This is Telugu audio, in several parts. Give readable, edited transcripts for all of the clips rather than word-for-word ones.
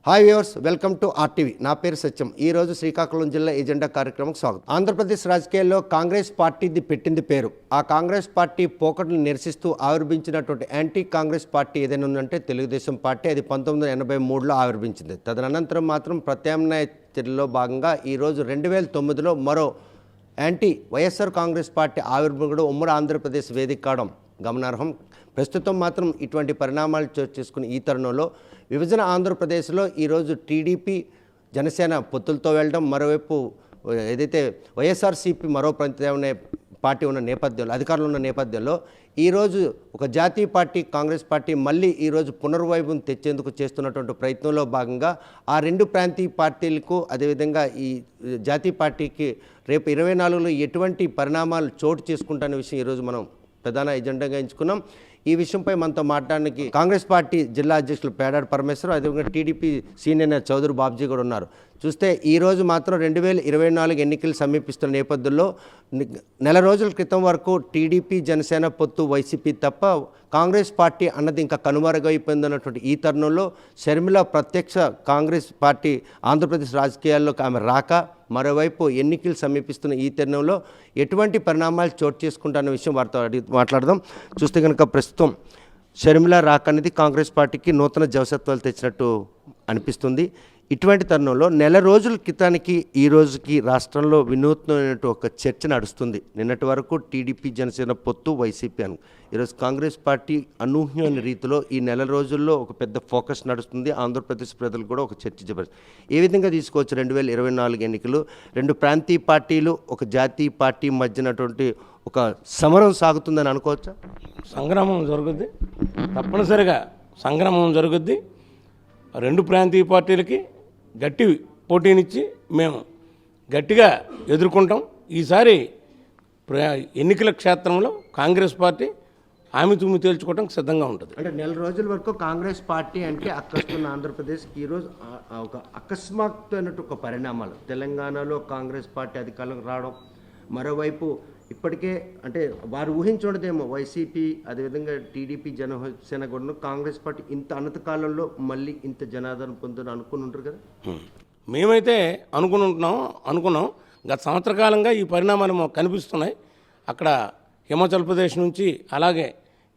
Hi viewers, welcome to RTV. నా పేరు సత్యం. ఈ రోజు శ్రీకాకుళం జిల్లా ఎజెండా కార్యక్రమంకి స్వాగతం. ఆంధ్రప్రదేశ్ రాజకీయాల్లో కాంగ్రెస్ పార్టీది పెట్టింది పేరు. ఆ కాంగ్రెస్ పార్టీ పోకడలు నిరసిస్తూ ఆవిర్భించినటువంటి యాంటీ కాంగ్రెస్ పార్టీ ఏదైనా ఉందంటే తెలుగుదేశం పార్టీ. అది 1983లో ఆవిర్భించింది. తదనంతరం మాత్రం ప్రత్యామ్నాయ చర్యలో భాగంగా ఈరోజు 2009లో మరో యాంటీ వైఎస్ఆర్ కాంగ్రెస్ పార్టీ ఆవిర్భావం ఉమ్మడి ఆంధ్రప్రదేశ్ వేదిక కావడం గమనార్హం. ప్రస్తుతం మాత్రం ఇటువంటి పరిణామాలు చోటు చేసుకుని ఈ తరుణంలో విభజన ఆంధ్రప్రదేశ్లో ఈరోజు టీడీపీ జనసేన పొత్తులతో వెళ్ళడం, మరోవైపు ఏదైతే వైఎస్ఆర్సీపీ మరో ప్రత్యామ్నాయ పార్టీ ఉన్న నేపథ్యంలో, అధికారంలో ఉన్న నేపథ్యంలో ఈరోజు ఒక జాతీయ పార్టీ కాంగ్రెస్ పార్టీ మళ్ళీ ఈరోజు పునర్వైభవం తెచ్చేందుకు చేస్తున్నటువంటి ప్రయత్నంలో భాగంగా ఆ రెండు ప్రాంతీయ పార్టీలకు అదేవిధంగా ఈ జాతీయ పార్టీకి రేపు 24లో ఎటువంటి పరిణామాలు చోటు చేసుకుంటున్న విషయం ఈరోజు మనం ప్రధాన ఎజెండాగా ఎంచుకున్నాం. ఈ విషయంపై మనతో మాట్లాడడానికి కాంగ్రెస్ పార్టీ జిల్లా అధ్యక్షులు పేడాడ పరమేశ్వరం, అదేవిధంగా టీడీపీ సీనియర్ చౌదరి బాబ్జీ కూడా ఉన్నారు. చూస్తే ఈరోజు మాత్రం 2024 ఎన్నికలు సమీపిస్తున్న నేపథ్యంలో నెల రోజుల క్రితం వరకు టీడీపీ జనసేన పొత్తు వైసీపీ తప్ప కాంగ్రెస్ పార్టీ అన్నది ఇంకా కనుమరుగైపోయిందన్నటువంటి ఈ తరుణంలో షర్మిల ప్రత్యక్ష కాంగ్రెస్ పార్టీ ఆంధ్రప్రదేశ్ రాజకీయాల్లో ఆమె రాక, మరోవైపు ఎన్నికలు సమీపిస్తున్న ఈ తరుణంలో ఎటువంటి పరిణామాలు చోటు చేసుకుంటున్న విషయం వారితో మాట్లాడదాం. చూస్తే కనుక ప్రస్తుతం షర్మిల రాక అనేది కాంగ్రెస్ పార్టీకి నూతన జవసత్వాలు తెచ్చినట్టు అనిపిస్తుంది. ఇటువంటి తరుణంలో నెల రోజుల క్రితానికి ఈ రోజుకి రాష్ట్రంలో వినూత్నమైన ఒక చర్చ నడుస్తుంది. నిన్నటి వరకు టీడీపీ జనసేన పొత్తు వైసీపీ అని, ఈరోజు కాంగ్రెస్ పార్టీ అనూహ్యమైన రీతిలో ఈ నెల రోజుల్లో ఒక పెద్ద ఫోకస్ నడుస్తుంది. ఆంధ్రప్రదేశ్ ప్రజలు కూడా ఒక చర్చ చెప్పారు. ఏ విధంగా తీసుకోవచ్చు 2024 ఎన్నికలు, రెండు ప్రాంతీయ పార్టీలు ఒక జాతీయ పార్టీ మధ్యనటువంటి ఒక సమరం సాగుతుందని అనుకోవచ్చా? సంగ్రామం జరుగుద్ది, తప్పనిసరిగా సంగ్రామం జరుగుద్ది. రెండు ప్రాంతీయ పార్టీలకి గట్టి పోటీనిచ్చి మేము గట్టిగా ఎదుర్కొంటాం. ఈసారి ఎన్నికల క్షేత్రంలో కాంగ్రెస్ పార్టీ ఆమె తుమ్మి తేల్చుకోవడం సిద్ధంగా ఉంటుంది. అంటే నెల రోజుల వరకు కాంగ్రెస్ పార్టీ అంటే అక్కస్తున్న ఆంధ్రప్రదేశ్కి ఈరోజు ఒక అకస్మాత్తు ఒక పరిణామాలు, తెలంగాణలో కాంగ్రెస్ పార్టీ అధికారంలోకి రావడం, మరోవైపు ఇప్పటికే అంటే వారు ఊహించుండదేమో వైసీపీ అదేవిధంగా టీడీపీ జనసేన కూడా కాంగ్రెస్ పార్టీ ఇంత అనంత కాలంలో మళ్ళీ ఇంత జనాదరణ పొందని అనుకుని ఉంటారు కదా. మేమైతే అనుకున్నాం. గత సంవత్సర కాలంగా ఈ పరిణామాలు మాకు కనిపిస్తున్నాయి. అక్కడ హిమాచల్ ప్రదేశ్ నుంచి, అలాగే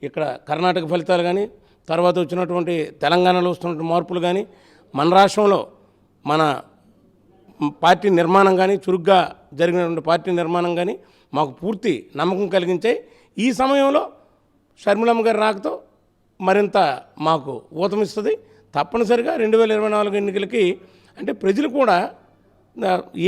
ఇక్కడ కర్ణాటక ఫలితాలు కానీ, తర్వాత వచ్చినటువంటి తెలంగాణలో వస్తున్నటువంటి మార్పులు కానీ, మన రాష్ట్రంలో మన పార్టీ నిర్మాణం కానీ, చురుగ్గా జరిగినటువంటి పార్టీ నిర్మాణం కానీ మాకు పూర్తి నమ్మకం కలిగించాయి. ఈ సమయంలో షర్మిలమ్మ గారి రాకతో మరింత మాకు ఊతమిస్తుంది. తప్పనిసరిగా 2024 ఎన్నికలకి అంటే ప్రజలు కూడా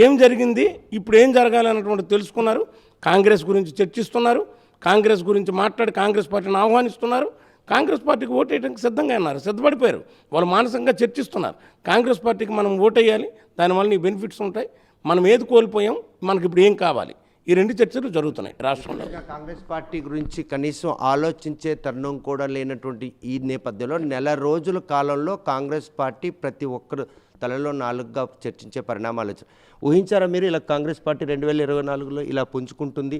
ఏం జరిగింది, ఇప్పుడు ఏం జరగాలన్నటువంటి తెలుసుకున్నారు. కాంగ్రెస్ గురించి చర్చిస్తున్నారు, కాంగ్రెస్ గురించి మాట్లాడి కాంగ్రెస్ పార్టీని ఆహ్వానిస్తున్నారు. కాంగ్రెస్ పార్టీకి ఓటేయడానికి సిద్ధంగా ఉన్నారు, సిద్ధపడిపోయారు. వాళ్ళు మానసికంగా చర్చిస్తున్నారు. కాంగ్రెస్ పార్టీకి మనం ఓటేయాలి, దానివల్ల ఈ బెనిఫిట్స్ ఉంటాయి, మనం ఏది కోల్పోయాం, మనకి ఇప్పుడు ఏం కావాలి, ఈ రెండు చర్చలు జరుగుతున్నాయి రాష్ట్రంలో. కాంగ్రెస్ పార్టీ గురించి కనీసం ఆలోచించే తరుణం కూడా లేనటువంటి ఈ నేపథ్యంలో నెల రోజుల కాలంలో కాంగ్రెస్ పార్టీ ప్రతి ఒక్కరు తలలో నాలుగుగా చర్చించే పరిణామాలు వచ్చాయి. ఊహించారా మీరు ఇలా కాంగ్రెస్ పార్టీ 2024లో ఇలా పుంజుకుంటుంది,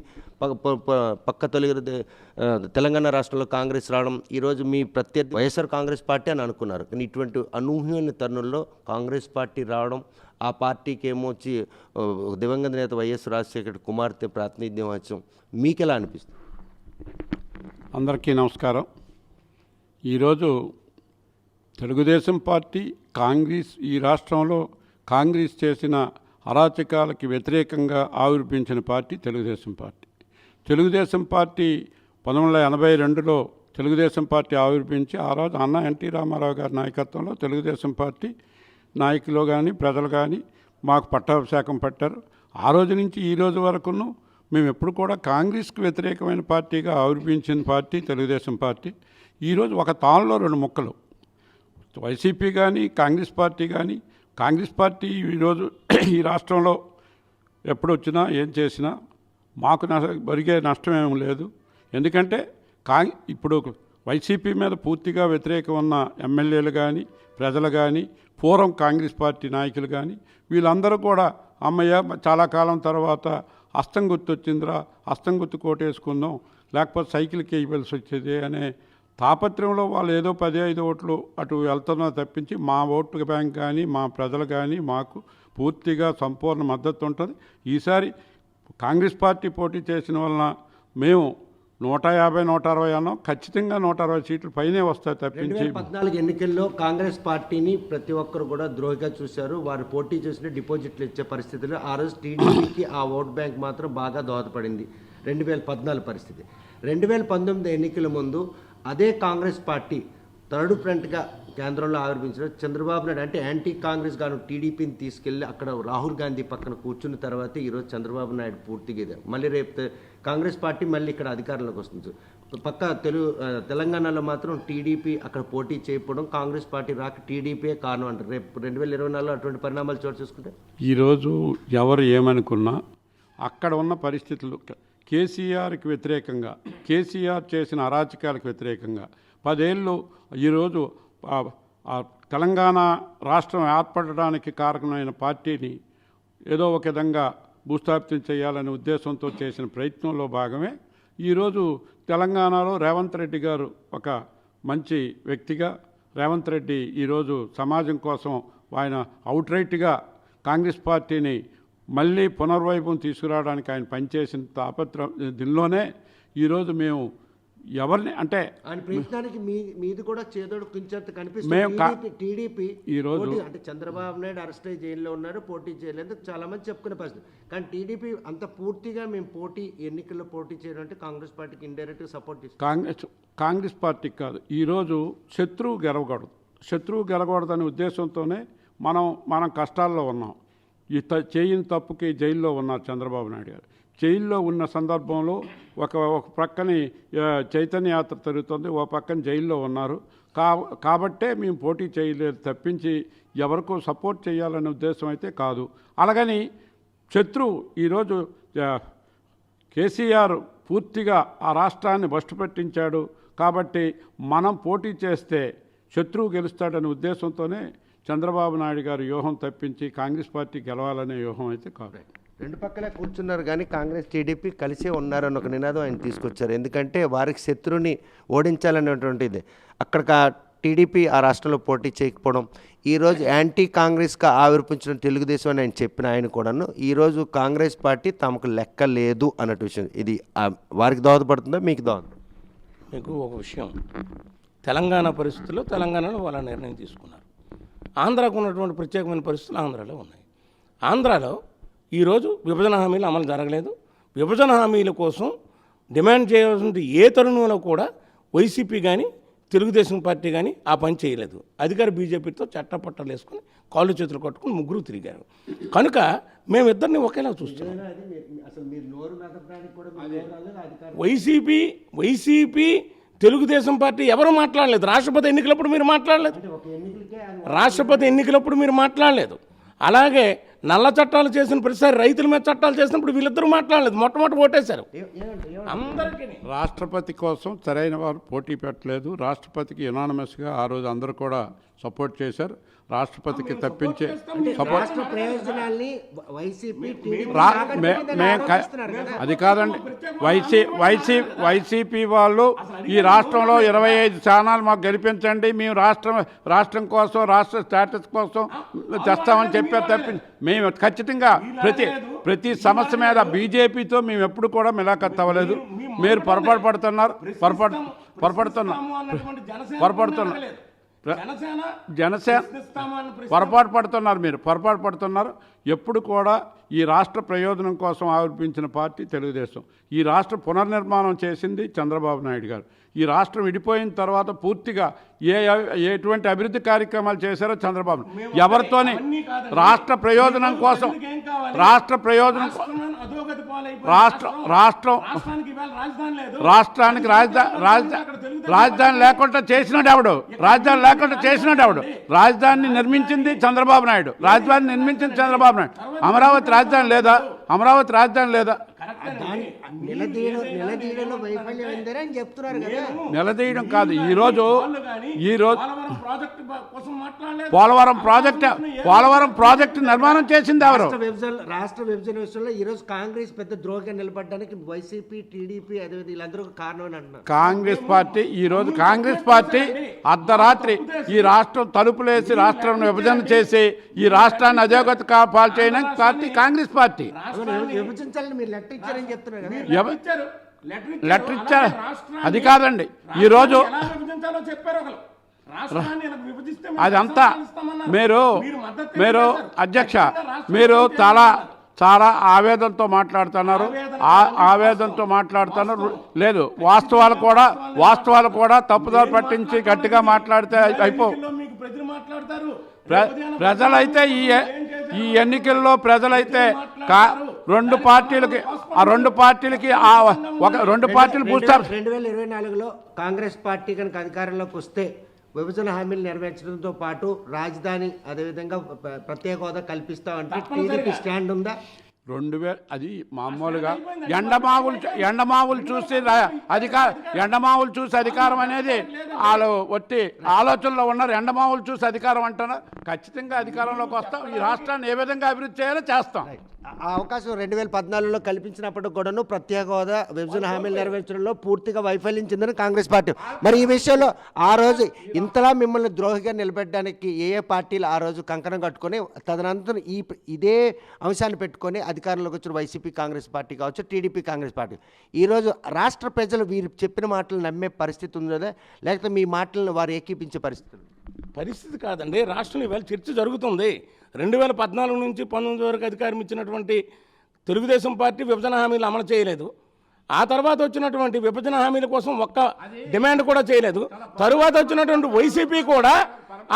పక్క తొలగి తెలంగాణ రాష్ట్రంలో కాంగ్రెస్ రావడం, ఈరోజు మీ ప్రత్యర్థి వైఎస్ఆర్ కాంగ్రెస్ పార్టీ అని అనుకున్నారు. కానీ ఇటువంటి అనూహ్యమైన తరుణంలో కాంగ్రెస్ పార్టీ రావడం, ఆ పార్టీకి ఏమొచ్చి దివంగత నేత వైఎస్ రాజశేఖర్ కుమార్తె ప్రాతినిధ్యం వచ్చం, మీకు ఎలా అనిపిస్తుంది? అందరికీ నమస్కారం. ఈరోజు తెలుగుదేశం పార్టీ కాంగ్రెస్ ఈ రాష్ట్రంలో కాంగ్రెస్ చేసిన అరాచకాలకి వ్యతిరేకంగా ఆవిర్భించిన party Telugu Desam party. Telugu Desam party 1982లో తెలుగుదేశం పార్టీ ఆవిర్భించి ఆ రోజు అన్న ఎన్టీ రామారావు గారి నాయకత్వంలో తెలుగుదేశం పార్టీ నాయకులు కానీ ప్రజలు కానీ మాకు పట్టాభిషేకం పట్టారు. ఆ రోజు నుంచి ఈ రోజు వరకును మేము ఎప్పుడు కూడా కాంగ్రెస్కి వ్యతిరేకమైన పార్టీగా ఆవిర్భించిన పార్టీ తెలుగుదేశం పార్టీ. ఈరోజు ఒక తాళ్ళలో రెండు ముక్కలు, వైసీపీ కానీ కాంగ్రెస్ పార్టీ కానీ. కాంగ్రెస్ పార్టీ ఈరోజు ఈ రాష్ట్రంలో ఎప్పుడు వచ్చినా ఏం చేసినా మాకు ఒరిగే నష్టం ఏం లేదు. ఎందుకంటే ఇప్పుడు వైసీపీ మీద పూర్తిగా వ్యతిరేకం ఉన్న ఎమ్మెల్యేలు కానీ ప్రజలు కానీ పూర్వం కాంగ్రెస్ పార్టీ నాయకులు కానీ వీళ్ళందరూ కూడా అమ్మయ్య చాలా కాలం తర్వాత అస్తం గుర్తు వచ్చిందిరా, అస్తం గుర్తు కోటేసుకుందాం, లేకపోతే సైకిల్కి ఇవ్వాల్సి వచ్చేది అనే తాపత్రయంలో వాళ్ళు ఏదో 15 ఓట్లు అటు వెళ్తున్నా తప్పించి మా ఓటు బ్యాంక్ కానీ మా ప్రజలు కానీ మాకు పూర్తిగా సంపూర్ణ మద్దతు ఉంటుంది. ఈసారి కాంగ్రెస్ పార్టీ పోటీ చేసిన వలన మేము 150, 160 అన్నాం. ఖచ్చితంగా 160 సీట్లు పైనే వస్తాయి తప్పించి 2014 ఎన్నికల్లో కాంగ్రెస్ పార్టీని ప్రతి ఒక్కరు కూడా ద్రోహిగా చూశారు. వారు పోటీ చేసిన డిపాజిట్లు ఇచ్చే పరిస్థితుల్లో ఆ రోజు టీడీపీకి ఆ ఓట్ బ్యాంక్ మాత్రం బాగా దోహదపడింది. 2014 పరిస్థితి. 2019 ఎన్నికల ముందు అదే కాంగ్రెస్ పార్టీ థర్డ్ ఫ్రంట్గా కేంద్రంలో ఆవిర్భించిన చంద్రబాబు నాయుడు అంటే యాంటీ కాంగ్రెస్ గాను టీడీపీని తీసుకెళ్లి అక్కడ రాహుల్ గాంధీ పక్కన కూర్చున్న తర్వాత ఈరోజు చంద్రబాబు నాయుడు పూర్తిగా ఇదే మళ్ళీ రేపు కాంగ్రెస్ పార్టీ మళ్ళీ ఇక్కడ అధికారంలోకి వస్తుంది. పక్క తెలంగాణలో మాత్రం టీడీపీ అక్కడ పోటీ చేయకపోవడం, కాంగ్రెస్ పార్టీ రాక టీడీపీయే కారణం అంటారు. రేపు 2024లో అటువంటి పరిణామాలు చోటు చేసుకుంటే ఈరోజు ఎవరు ఏమనుకున్నా అక్కడ ఉన్న పరిస్థితులు కేసీఆర్కి వ్యతిరేకంగా, కేసీఆర్ చేసిన అరాచకాలకు వ్యతిరేకంగా 10 ఏళ్ళు ఈరోజు తెలంగాణ రాష్ట్రం ఏర్పడడానికి కారణమైన పార్టీని ఏదో ఒక విధంగా భూస్థాపితం చేయాలనే ఉద్దేశంతో చేసిన ప్రయత్నంలో భాగమే ఈరోజు తెలంగాణలో రేవంత్ రెడ్డి గారు ఒక మంచి వ్యక్తిగా, రేవంత్ రెడ్డి ఈరోజు సమాజం కోసం ఆయన అవుట్రైట్గా కాంగ్రెస్ పార్టీని మళ్ళీ పునర్వైభవం తీసుకురావడానికి ఆయన పనిచేసిన తాపత్రం దీనిలోనే ఈరోజు మేము ఎవరిని అంటే ఆయన ప్రయత్నానికి మీది కూడా చేదోడు కించెంత కనిపిస్తుంది. టీడీపీ ఈరోజు అంటే చంద్రబాబు నాయుడు అరెస్ట్ అయ్యి జైల్లో ఉన్నారు, పోటీ చేయలేదు చాలా మంది చెప్పుకునే పరిస్థితి. కానీ టీడీపీ అంత పూర్తిగా మేము ఎన్నికల్లో పోటీ చేయడం అంటే కాంగ్రెస్ పార్టీకి ఇండైరెక్ట్గా సపోర్ట్ చేస్తాం. కాంగ్రెస్ పార్టీకి కాదు, ఈరోజు శత్రువు గెలవకూడదనే ఉద్దేశంతోనే మనం కష్టాల్లో ఉన్నాం. ఈ చేయని తప్పుకి జైల్లో ఉన్నారు చంద్రబాబు నాయుడు గారు. జైల్లో ఉన్న సందర్భంలో ఒక ప్రక్కని చైతన్య యాత్ర జరుగుతుంది, ఓ పక్కన జైల్లో ఉన్నారు. కాబట్టే మేము పోటీ చేయలేదు తప్పించి ఎవరికో సపోర్ట్ చేయాలనే ఉద్దేశం అయితే కాదు. అలాగని శత్రువు ఈరోజు కేసీఆర్ పూర్తిగా ఆ రాష్ట్రాన్ని భ్రష్టు పట్టించాడు కాబట్టి మనం పోటీ చేస్తే శత్రువు గెలుస్తాడనే ఉద్దేశంతోనే చంద్రబాబు నాయుడు గారు వ్యూహం తప్పించి కాంగ్రెస్ పార్టీ గెలవాలనే వ్యూహం అయితే కాదు. రెండు పక్కలే కూర్చున్నారు కానీ కాంగ్రెస్ టీడీపీ కలిసే ఉన్నారని ఒక నినాదం ఆయన తీసుకొచ్చారు. ఎందుకంటే వారికి శత్రువుని ఓడించాలనేటువంటిది. అక్కడ టీడీపీ ఆ రాష్ట్రంలో పోటీ చేయకపోవడం, ఈరోజు యాంటీ కాంగ్రెస్గా ఆవిర్పించిన తెలుగుదేశం అని ఆయన చెప్పిన ఆయన కూడాను ఈరోజు కాంగ్రెస్ పార్టీ తమకు లెక్క లేదు అన్నట్టు విషయం. ఇది వారికి దోహదపడుతుందా మీకు దోహదం? మీకు ఒక విషయం, తెలంగాణ పరిస్థితుల్లో తెలంగాణలో వాళ్ళ నిర్ణయం తీసుకున్నారు. ఆంధ్రాకు ఉన్నటువంటి ప్రత్యేకమైన పరిస్థితులు ఆంధ్రాలో ఉన్నాయి. ఆంధ్రాలో ఈరోజు విభజన హామీలు అమలు జరగలేదు. విభజన హామీల కోసం డిమాండ్ చేయవలసిన ఏ తరుణంలో కూడా వైసీపీ కానీ తెలుగుదేశం పార్టీ కానీ ఆ పని చేయలేదు. అధికార బీజేపీతో చట్టపట్టాలు వేసుకుని కాళ్ళు చేతులు కట్టుకుని ముగ్గురు తిరిగారు. కనుక మేమిద్దరిని ఒకేలా చూస్తున్నాం. వైసీపీ తెలుగుదేశం పార్టీ ఎవరు మాట్లాడలేదు. రాష్ట్రపతి ఎన్నికలప్పుడు మీరు మాట్లాడలేదు. అలాగే నల్ల చట్టాలు చేసిన ప్రతిసారి రైతుల మీద చట్టాలు చేసినప్పుడు వీళ్ళిద్దరూ మాట్లాడలేదు. మొట్టమొదటి ఓటేశారు. అందరికీ రాష్ట్రపతి కోసం సరైన వారు పోటీ పెట్టలేదు. రాష్ట్రపతికి యునానిమస్గా ఆ రోజు అందరూ కూడా సపోర్ట్ చేశారు. రాష్ట్రపతికి తప్పించే సపోర్ట్ అది కాదండి. వైసీపీ వాళ్ళు ఈ రాష్ట్రంలో 25 స్థానాలు మాకు గెలిపించండి, మేము రాష్ట్రం కోసం రాష్ట్ర స్టేటస్ కోసం చేస్తామని చెప్పారు తప్పించి మేము ఖచ్చితంగా ప్రతి సమస్య మీద బీజేపీతో మేము ఎప్పుడు కూడా మిలాఖత్ అవ్వలేదు. మీరు పొరపాటుతున్నారు. జనసేన పొరపాటు పడుతున్నారు. ఎప్పుడు కూడా ఈ రాష్ట్ర ప్రయోజనం కోసం ఆవిర్భించిన పార్టీ తెలుగుదేశం. ఈ రాష్ట్ర పునర్నిర్మాణం చేసింది చంద్రబాబు నాయుడు గారు. ఈ రాష్ట్రం విడిపోయిన తర్వాత పూర్తిగా ఎటువంటి అభివృద్ధి కార్యక్రమాలు చేశారో చంద్రబాబు ఎవరితోని రాష్ట్ర ప్రయోజనం కోసం రాష్ట్రానికి రాజధాని లేకుండా చేసినాడు ఎవడు? రాజధానిని నిర్మించింది చంద్రబాబు నాయుడు. అమరావతి రాజధాని లేదా? నిలదీయడంలో వైఫల్యం ఏందని అని చెప్తున్నారు కదా. నిలదీయడం కాదు. ఈరోజు పోలవరం ప్రాజెక్టు నిర్మాణం చేసింది ఎవరు? రాష్ట్ర విభజన విషయంలో ఈ రోజు కాంగ్రెస్ పెద్ద ద్రోహిగా నిలబడడానికి వైసీపీ, టీడీపీ అదేవిధంగా వీళ్ళందరూ కారణం అని అంటున్నారు. కాంగ్రెస్ పార్టీ అర్ధరాత్రి ఈ రాష్ట్రం తలుపులేసి రాష్ట్రం విభజన చేసి ఈ రాష్ట్రాన్ని అధోగతి పాలు చేయడానికి పార్టీ కాంగ్రెస్ పార్టీ. విభజించాలని మీరు లెటర్ ఇచ్చారని చెప్తున్నారు కదా. లెటర్ ఇచ్చారు, అది కాదండి. ఈరోజు అదంతా మీరు అధ్యక్ష, మీరు చాలా ఆవేదనతో మాట్లాడుతున్నారు. లేదు, వాస్తవాలు కూడా తప్పుదారి పట్టించి గట్టిగా మాట్లాడితే ప్రజలైతే ఈ ఎన్నికల్లో ప్రజలైతే రెండు పార్టీలకి రెండు పార్టీలు 2024లో కాంగ్రెస్ పార్టీ కనుక అధికారంలోకి వస్తే విభజన హామీలు నెరవేర్చడంతో పాటు రాజధాని అదేవిధంగా ప్రత్యేక హోదా కల్పిస్తామంటే టీడీపీ స్టాండ్ ఉందా? 2000 అది మామూలుగా ఎండమావులు చూసి అధికారం అనేది వాళ్ళు ఒట్టి ఆలోచనలో ఉన్నారు. ఎండమావులు చూసి అధికారం అంటున్నారు. ఖచ్చితంగా అధికారంలోకి వస్తాం. ఈ రాష్ట్రాన్ని ఏ విధంగా అభివృద్ధి చేయాలో చేస్తాం. ఆ అవకాశం 2014లో కల్పించినప్పుడు కూడాను ప్రత్యేక హోదా విభజన హామీలు నెరవేర్చడంలో పూర్తిగా వైఫల్యం చెందిన కాంగ్రెస్ పార్టీ. మరి ఈ విషయంలో ఆ రోజు ఇంతలా మిమ్మల్ని ద్రోహిగా నిలబెట్టడానికి ఏ పార్టీలు ఆ రోజు కంకణం కట్టుకొని తదనంతరం ఇదే అంశాన్ని పెట్టుకొని అధికారంలోకి వచ్చిన వైసీపీ కాంగ్రెస్ పార్టీ కావచ్చు, టీడీపీ కాంగ్రెస్ పార్టీ, ఈరోజు రాష్ట్ర ప్రజలు వీరు చెప్పిన మాటలు నమ్మే పరిస్థితి ఉందా, లేకపోతే మీ మాటలను వారు ఏకీపించే పరిస్థితి కాదండి. రాష్ట్రంలో ఇవాళ చర్చ జరుగుతుంది. 2014 నుంచి 19 వరకు అధికారం ఇచ్చినటువంటి తెలుగుదేశం పార్టీ విభజన హామీలు అమలు చేయలేదు. ఆ తర్వాత వచ్చినటువంటి విభజన హామీల కోసం ఒక్క డిమాండ్ కూడా చేయలేదు. తరువాత వచ్చినటువంటి వైసీపీ కూడా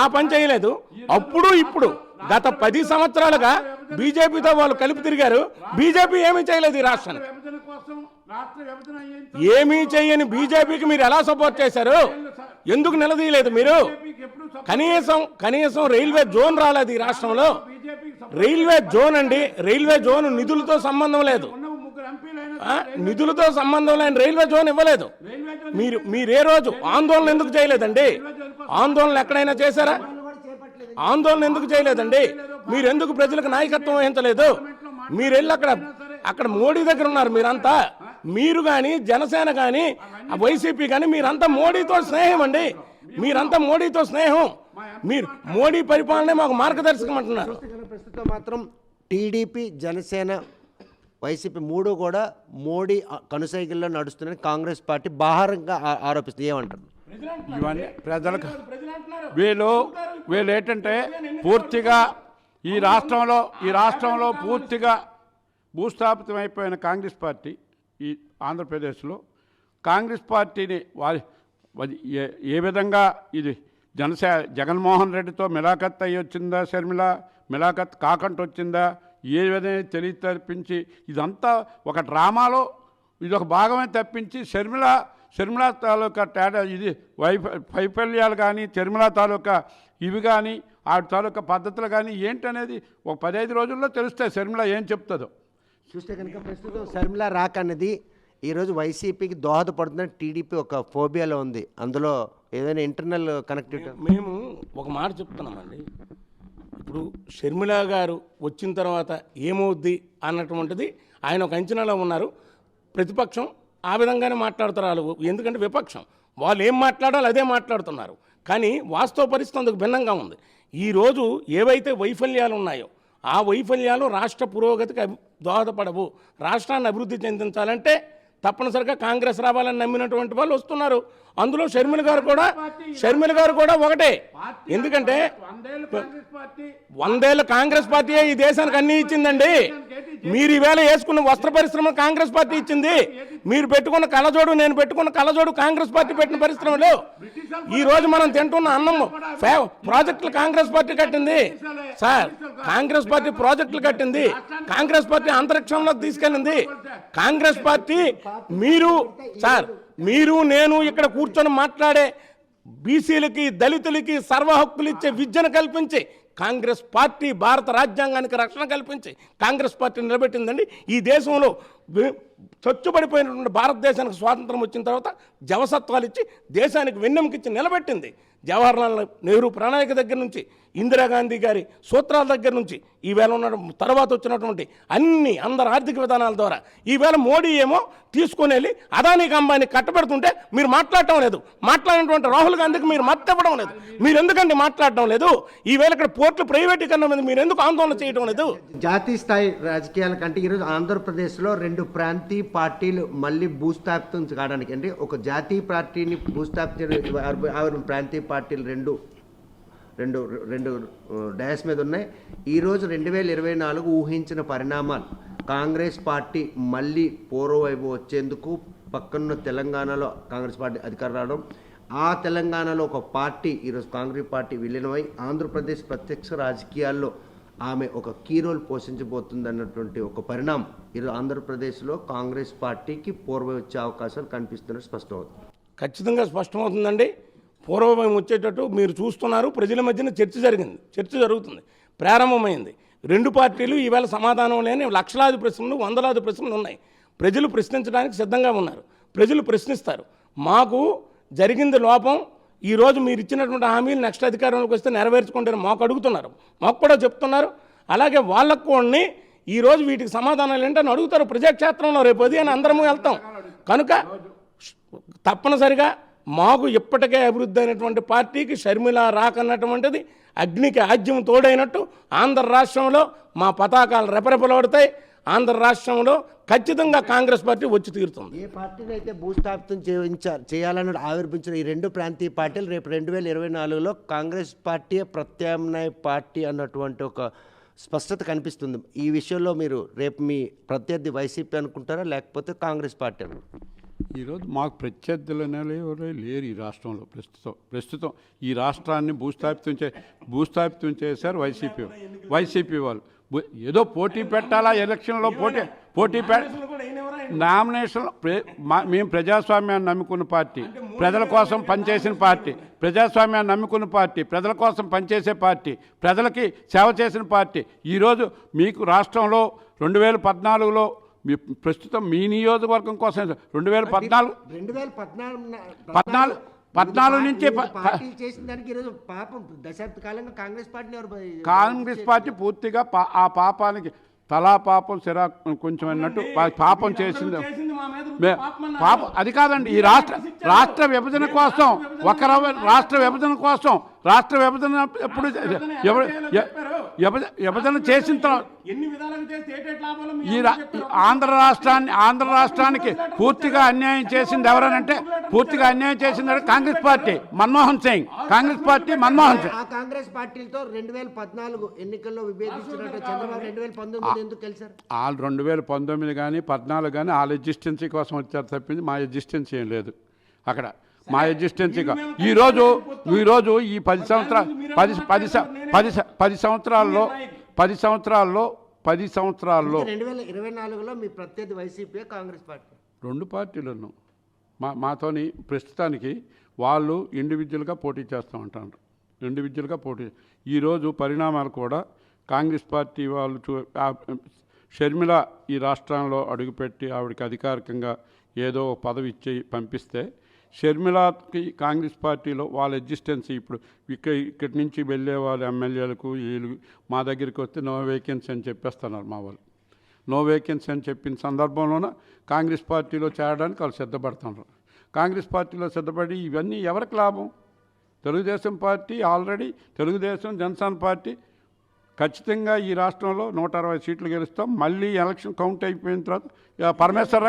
ఆ పని చేయలేదు. అప్పుడు ఇప్పుడు గత 10 సంవత్సరాలుగా బీజేపీతో వాళ్ళు కలిపి తిరిగారు. బీజేపీ ఏమీ చేయలేదు. ఈ రాష్ట్రానికి ఏమీ చేయని బీజేపీకి మీరు ఎలా సపోర్ట్ చేశారు? ఎందుకు నిలదీయలేదు మీరు? కనీసం రైల్వే జోన్ రాలేదు ఈ రాష్ట్రంలో. రైల్వే జోన్ అండి, రైల్వే జోన్ నిధులతో సంబంధం లేదు. నిధులతో సంబంధం లేని రైల్వే జోన్ ఇవ్వలేదు. మీరే రోజు ఆందోళన ఎందుకు చేయలేదండి? ఆందోళన ఎక్కడైనా చేశారా? ఆందోళన ఎందుకు చేయలేదండి? మీరెందుకు ప్రజలకు నాయకత్వం వహించలేదు? మీరు వెళ్ళి అక్కడ మోడీ దగ్గర ఉన్నారు మీరంతా. మీరు కానీ జనసేన కానీ వైసీపీ కానీ మీరంతా మోడీతో స్నేహం అండి. మీరంతా మోడీతో స్నేహం. మీరు మోడీ పరిపాలనే మాకు మార్గదర్శకం అంటున్నారు. ప్రస్తుతం మాత్రం టీడీపీ, జనసేన, వైసీపీ మూడు కూడా మోడీ కనుసైకిల్లో నడుస్తుందని కాంగ్రెస్ పార్టీ బాహారంగా ఆరోపిస్తుంది. ఏమంటారు? ఇవన్నీ ప్రజలకు వీళ్ళు ఏంటంటే పూర్తిగా ఈ రాష్ట్రంలో పూర్తిగా భూస్థాపితమైపోయిన కాంగ్రెస్ పార్టీ ఈ ఆంధ్రప్రదేశ్లో కాంగ్రెస్ పార్టీని ఏ విధంగా ఇది జగన్మోహన్ రెడ్డితో మిలాఖత్ అయ్యి వచ్చిందా, షర్మిల మిలాఖత్ కాకుండా వచ్చిందా, ఏ విధంగా తెలియతర్పించి ఇదంతా ఒక డ్రామాలో ఇదొక భాగమే తప్పించి షర్మిల తాలూకా తేడా ఇది వైఫల్యాలు కానీ షర్మిల తాలూకా ఇవి కానీ ఆవిడ తాలూకా పద్ధతులు కానీ ఏంటనేది ఒక 15 రోజుల్లో తెలుస్తాయి షర్మిల ఏం చెప్తుందో. చూస్తే కనుక ప్రస్తుతం షర్మిల రాక్ అన్నది ఈరోజు వైసీపీకి దోహదపడుతుందని టీడీపీ ఒక ఫోబియాలో ఉంది. అందులో ఏదైనా ఇంటర్నల్ కనెక్టివిటీ. మేము ఒక మాట చెప్తున్నామండి. ఇప్పుడు షర్మిల గారు వచ్చిన తర్వాత ఏమవుద్ది అన్నటువంటిది ఆయన ఒక అంచనాలో ఉన్నారు. ప్రతిపక్షం ఆ విధంగానే మాట్లాడుతారు వాళ్ళు. ఎందుకంటే విపక్షం వాళ్ళు ఏం మాట్లాడాలో అదే మాట్లాడుతున్నారు. కానీ వాస్తవ పరిస్థితి అందుకు భిన్నంగా ఉంది. ఈరోజు ఏవైతే వైఫల్యాలు ఉన్నాయో ఆ వైఫల్యాలు రాష్ట్ర పురోగతికి దోహదపడవు. రాష్ట్రాన్ని అభివృద్ధి చెందించాలంటే తప్పనిసరిగా కాంగ్రెస్ రావాలని నమ్మినటువంటి వాళ్ళు వస్తున్నారు. అందులో షర్మిల గారు కూడా ఒకటే. ఎందుకంటే 100 ఏళ్ళ కాంగ్రెస్ పార్టీయే ఈ దేశానికి అన్నీ ఇచ్చిందండి. మీరు ఈవేళ వేసుకున్న వస్త్ర పరిశ్రమ కాంగ్రెస్ పార్టీ ఇచ్చింది. మీరు పెట్టుకున్న కళ్ళజోడు, నేను పెట్టుకున్న కళ్ళజోడు కాంగ్రెస్ పార్టీ పెట్టిన పరిశ్రమలు. ఈ రోజు మనం తింటున్న అన్నం ప్రాజెక్టులు కాంగ్రెస్ పార్టీ కట్టింది సార్. కాంగ్రెస్ పార్టీ ప్రాజెక్టులు కట్టింది. కాంగ్రెస్ పార్టీ అంతరిక్షంలోకి తీసుకెళ్ళింది కాంగ్రెస్ పార్టీ. మీరు నేను ఇక్కడ కూర్చొని మాట్లాడే బీసీలకి, దళితులకి సర్వ హక్కులు ఇచ్చే విద్యను కల్పించి కాంగ్రెస్ పార్టీ భారత రాజ్యాంగానికి రక్షణ కల్పించి కాంగ్రెస్ పార్టీ నిలబెట్టిందండి. ఈ దేశంలో చచ్చుబడిపోయినటువంటి భారతదేశానికి స్వాతంత్రం వచ్చిన తర్వాత జవసత్వాలు ఇచ్చి దేశానికి వెన్నెముకిచ్చి నిలబెట్టింది. జవహర్లాల్ నెహ్రూ ప్రణాళిక దగ్గర నుంచి, ఇందిరాగాంధీ గారి సూత్రాల దగ్గర నుంచి, ఈవేళ ఉన్న తర్వాత వచ్చినటువంటి అందరి ఆర్థిక విధానాల ద్వారా ఈవేళ మోడీ ఏమో తీసుకొని వెళ్ళి అదానికి అంబానీ కట్టబెడుతుంటే మీరు మాట్లాడటం లేదు. మాట్లాడినటువంటి రాహుల్ గాంధీకి మీరు మద్దతు ఇవ్వడం లేదు. మీరు ఎందుకండి మాట్లాడటం లేదు? ఈవేళ ఇక్కడ పోర్టులు ప్రైవేటీకరణ మీద మీరు ఎందుకు ఆందోళన చేయడం లేదు? జాతీయ స్థాయి రాజకీయాల కంటే ఈరోజు ఆంధ్రప్రదేశ్లో 2 ప్రాంతీయ పార్టీలు మళ్ళీ భూస్థాపితం కావడానికి, అంటే ఒక జాతీయ పార్టీని భూస్థాపితం ప్రాంతీయ పార్టీలు రెండు డయాస్ మీద ఉన్నాయి. ఈరోజు 2024 ఊహించిన పరిణామాలు, కాంగ్రెస్ పార్టీ మళ్ళీ పూర్వవైపు వచ్చేందుకు, పక్కనున్న తెలంగాణలో కాంగ్రెస్ పార్టీ అధికారం రావడం, ఆ తెలంగాణలో ఒక పార్టీ ఈరోజు కాంగ్రెస్ పార్టీ విలీనమై ఆంధ్రప్రదేశ్ ప్రత్యక్ష రాజకీయాల్లో ఆమె ఒక కీ రోల్ పోషించబోతుంది అన్నటువంటి ఒక పరిణామం ఈరోజు ఆంధ్రప్రదేశ్లో కాంగ్రెస్ పార్టీకి పూర్వ వచ్చే అవకాశాలు కనిపిస్తున్నట్టు స్పష్టమవుతుంది. ఖచ్చితంగా స్పష్టమవుతుందండి. పూర్వభావం వచ్చేటట్టు మీరు చూస్తున్నారు. ప్రజల మధ్యన చర్చ జరుగుతుంది, ప్రారంభమైంది. 2 పార్టీలు ఈవేళ సమాధానం లేని లక్షలాది ప్రశ్నలు, వందలాది ప్రశ్నలు ఉన్నాయి. ప్రజలు ప్రశ్నించడానికి సిద్ధంగా ఉన్నారు. ప్రజలు ప్రశ్నిస్తారు. మాకు జరిగింది లోపం, ఈరోజు మీరు ఇచ్చినటువంటి హామీలు నెక్స్ట్ అధికారంలోకి వస్తే నెరవేర్చుకుంటారు మాకు అడుగుతున్నారు, మాకు కూడా చెప్తున్నారు. అలాగే వాళ్ళకు కూడా ఈరోజు వీటికి సమాధానాలు ఏంటని అడుగుతారు ప్రజాక్షేత్రంలో. రేపు ఉదయం అందరము వెళ్తాం కనుక తప్పనిసరిగా మాకు ఇప్పటికే అభివృద్ధి అయినటువంటి పార్టీకి షర్మిల రాకన్నటువంటిది అగ్నికి ఆజ్యం తోడైనట్టు ఆంధ్ర రాష్ట్రంలో మా పతాకాలు రెపరెపలాడుతాయి. ఆంధ్ర రాష్ట్రంలో ఖచ్చితంగా కాంగ్రెస్ పార్టీ వచ్చి తీరుతుంది. ఏ పార్టీని అయితే భూస్థాపితం చేయాలని ఆవిర్భించిన ఈ 2 ప్రాంతీయ పార్టీలు రేపు 2024లో కాంగ్రెస్ పార్టీ ప్రత్యామ్నాయ పార్టీ అన్నటువంటి ఒక స్పష్టత కనిపిస్తుంది. ఈ విషయంలో మీరు రేపు మీ ప్రత్యర్థి వైసీపీ అనుకుంటారా, లేకపోతే కాంగ్రెస్ పార్టీ అనుకుంటారా? ఈరోజు మాకు ప్రత్యర్థులు అనేవారు లేరు ఈ రాష్ట్రంలో. ప్రస్తుతం ఈ రాష్ట్రాన్ని భూస్థాపితం చేశారు వైసీపీ వాళ్ళు. ఏదో పోటీ పెట్టాలా, ఎలక్షన్లో పోటీ నామినేషన్. మేము ప్రజాస్వామ్యాన్ని నమ్ముకున్న పార్టీ, ప్రజల కోసం పనిచేసిన పార్టీ, ప్రజాస్వామ్యాన్ని నమ్ముకున్న పార్టీ, ప్రజల కోసం పనిచేసే పార్టీ, ప్రజలకి సేవ చేసిన పార్టీ. ఈరోజు మీకు రాష్ట్రంలో 2014లో ప్రస్తుతం మీ నియోజకవర్గం కోసం 2014 నుంచి కాంగ్రెస్ పార్టీ పూర్తిగా ఆ పాపానికి తలా పాపం సిరా కొంచెం అన్నట్టు పాపం చేసింది. పాపం అది కాదండి. ఈ రాష్ట్ర విభజన కోసం రాష్ట్ర విభజన ఎప్పుడు విభజన చేసిన తర్వాత ఈ ఆంధ్ర రాష్ట్రానికి పూర్తిగా అన్యాయం చేసింది ఎవరనంటే కాంగ్రెస్ పార్టీ, మన్మోహన్ సింగ్. కాంగ్రెస్ కాంగ్రెస్ పార్టీలతో 2014 ఎన్నికల్లో విభేదించినట్టు చంద్రబాబు 2019 ఎందుకు కలిసారు? వాళ్ళు 2019 కానీ 14 కానీ వాళ్ళ ఎగ్జిస్టెన్సీ కోసం వచ్చారు తప్పింది మా ఎగ్జిస్టెన్స్ ఏం లేదు అక్కడ. మా ఎగ్జిస్టెన్సీ ఈరోజు ఈ 10 సంవత్సరాల్లో 2024లో మీ ప్రత్యర్థి వైసీపీ, కాంగ్రెస్ పార్టీ 2 పార్టీలను మాతోని ప్రస్తుతానికి వాళ్ళు ఇండివిజువల్గా పోటీ చేస్తూ ఉంటారు. ఈరోజు పరిణామాలు కూడా కాంగ్రెస్ పార్టీ వాళ్ళు షర్మిల ఈ రాష్ట్రంలో అడుగుపెట్టి ఆవిడకి అధికారికంగా ఏదో పదవి ఇచ్చి పంపిస్తే షర్మిలకి కాంగ్రెస్ పార్టీలో వాళ్ళ ఎగ్జిస్టెన్సీ ఇప్పుడు ఇక్కడి నుంచి వెళ్ళే వాళ్ళు ఎమ్మెల్యేలకు వీళ్ళు మా దగ్గరికి వస్తే నో వేకెన్సీ అని చెప్పేస్తున్నారు. మా వాళ్ళు నో వేకెన్సీ అని చెప్పిన సందర్భంలోన కాంగ్రెస్ పార్టీలో చేరడానికి వాళ్ళు సిద్ధపడుతున్నారు. కాంగ్రెస్ పార్టీలో సిద్ధపడి ఇవన్నీ ఎవరికి లాభం? Telugu Desam party already Janasena party ఖచ్చితంగా ఈ రాష్ట్రంలో 160 సీట్లు గెలుస్తాం. మళ్ళీ ఎలక్షన్ కౌంట్ అయిపోయిన తర్వాత పరమేశ్వర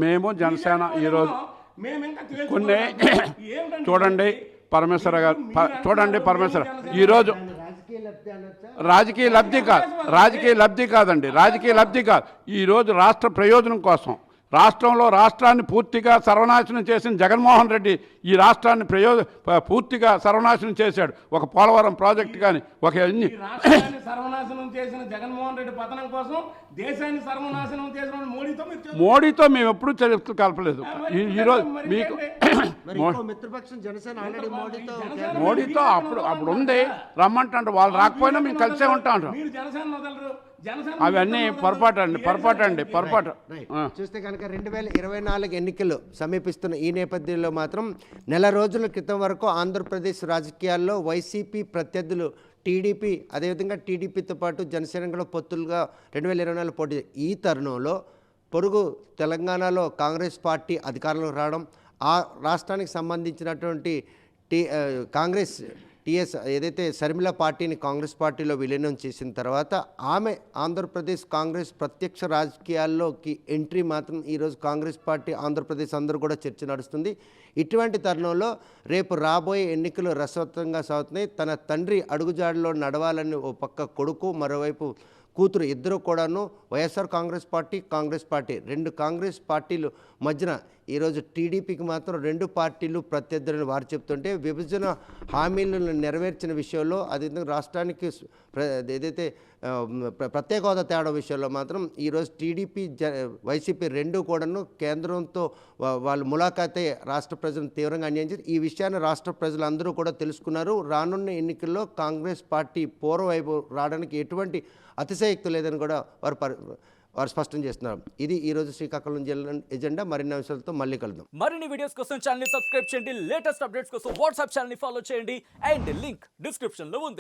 మేము జనసేన ఈరోజు కొన్ని చూడండి పరమేశ్వర గారు ఈరోజు రాజకీయ లబ్ధి కాదండి. ఈరోజు రాష్ట్ర ప్రయోజనం కోసం రాష్ట్రంలో రాష్ట్రాన్ని పూర్తిగా సర్వనాశనం చేసిన జగన్మోహన్ రెడ్డి ఈ రాష్ట్రాన్ని పూర్తిగా సర్వనాశనం చేశాడు. ఒక పోలవరం ప్రాజెక్టు కానీ ఒక అన్ని రాష్ట్రాన్ని సర్వనాశనం చేసిన జగన్మోహన్ రెడ్డి పతనం కోసం దేశాన్ని సర్వనాశనం చేసిన మోడీతో మేము ఎప్పుడూ చర్చలు కలపలేదు. ఈరోజు మీకు మిత్రపక్షం జనసేన ఆల్రెడీ మోడీతో అప్పుడు ఉంది, రమ్మంటారు. వాళ్ళు రాకపోయినా మేము కలిసే ఉంటాం. అవన్నీ పొరపాటు. చూస్తే కనుక 2024 ఎన్నికలు సమీపిస్తున్న ఈ నేపథ్యంలో మాత్రం నెల రోజుల క్రితం వరకు ఆంధ్రప్రదేశ్ రాజకీయాల్లో వైసీపీ ప్రత్యర్థులు టీడీపీ, అదేవిధంగా టీడీపీతో పాటు జనసేనలో పొత్తులుగా 2024 పోటీ. ఈ తరుణంలో పొరుగు తెలంగాణలో కాంగ్రెస్ పార్టీ అధికారంలోకి రావడం, ఆ రాష్ట్రానికి సంబంధించినటువంటి కాంగ్రెస్ టీఎస్ ఏదైతే షర్మిల పార్టీని కాంగ్రెస్ పార్టీలో విలీనం చేసిన తర్వాత ఆమె ఆంధ్రప్రదేశ్ కాంగ్రెస్ ప్రత్యక్ష రాజకీయాల్లోకి ఎంట్రీ మాత్రం ఈరోజు కాంగ్రెస్ పార్టీ ఆంధ్రప్రదేశ్ అందరూ కూడా చర్చ నడుస్తుంది. ఇటువంటి తరుణంలో రేపు రాబోయే ఎన్నికలు రసవత్తంగా సాగుతున్నాయి. తన తండ్రి అడుగుజాడలో నడవాలని ఓ పక్క కొడుకు, మరోవైపు కూతురు ఇద్దరు కూడాను వైఎస్ఆర్ కాంగ్రెస్ పార్టీ రెండు కాంగ్రెస్ పార్టీలు మధ్యన ఈరోజు టీడీపీకి మాత్రం రెండు పార్టీలు ప్రత్యర్థులని వారు చెప్తుంటే విభజన హామీలను నెరవేర్చిన విషయంలో అదేవిధంగా రాష్ట్రానికి ఏదైతే ప్రత్యేక హోదా తేడా విషయంలో మాత్రం ఈరోజు టీడీపీ వైసీపీ రెండు కూడాను కేంద్రంతో వాళ్ళు ములాఖాతే రాష్ట్ర ప్రజలను తీవ్రంగా అన్యాయం చేసి ఈ విషయాన్ని రాష్ట్ర ప్రజలందరూ కూడా తెలుసుకున్నారు. రానున్న ఎన్నికల్లో కాంగ్రెస్ పార్టీ పూర్వవైపు రావడానికి ఎటువంటి అతిశయక్తి లేదని కూడా వారు స్పష్టం చేస్తున్నారు. ఇది ఈరోజు శ్రీకాకుళం జిల్లా ఎజెండా. మరిన్ని అంశాలతో మళ్ళీ కలుద్దాం. మరిన్ని వీడియోస్ కోసం ఛానల్ ని సబ్స్క్రైబ్ చేయండి. లేటెస్ట్ అప్డేట్స్ కోసం వాట్సాప్ ఛానల్ ని ఫాలో చేయండి. అండ్ లింక్ డిస్క్రిప్షన్ లో ఉంది.